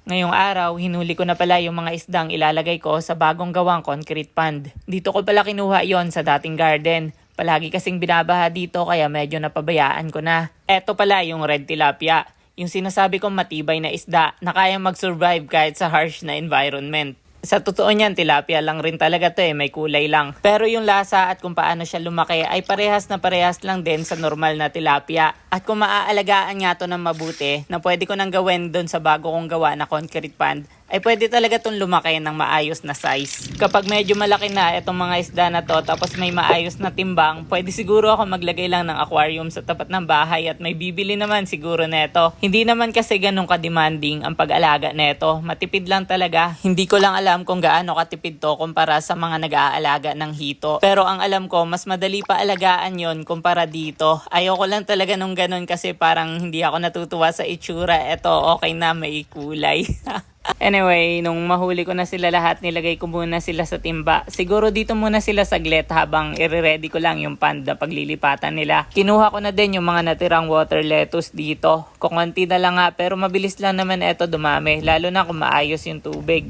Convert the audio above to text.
Ngayong araw, hinuli ko na pala yung mga isdang ilalagay ko sa bagong gawang concrete pond. Dito ko pala kinuha yon sa dating garden. Palagi kasing binabaha dito kaya medyo napabayaan ko na. Eto pala yung red tilapia. Yung sinasabi kong matibay na isda na kayang mag-survive kahit sa harsh na environment. Sa totoo niyan, tilapia lang rin talaga to may kulay lang. Pero yung lasa at kung paano siya lumaki ay parehas na parehas lang din sa normal na tilapia. At kung maaalagaan nga to ng mabuti, na pwede ko nang gawin doon sa bago kong gawa na concrete pond, ay pwede talaga itong lumaki ng maayos na size. Kapag medyo malaki na itong mga isda na to tapos may maayos na timbang, pwede siguro ako maglagay lang ng aquarium sa tapat ng bahay at may bibili naman siguro neto. Hindi naman kasi ganun ka-demanding ang pag-alaga neto. Matipid lang talaga. Hindi ko lang alam kung gaano katipid to kumpara sa mga nag-aalaga ng hito. Pero ang alam ko, mas madali pa alagaan yon kumpara dito. Ayoko lang talaga nung ganun kasi parang hindi ako natutuwa sa itsura. Eto, okay na, may kulay. Anyway, nung mahuli ko na sila lahat, nilagay ko muna sila sa timba. Siguro dito muna sila saglit habang i-ready ko lang yung pond na paglilipatan nila. Kinuha ko na din yung mga natirang water lettuce dito. Kukunti na lang nga pero mabilis lang naman eto dumami, lalo na kung maayos yung tubig.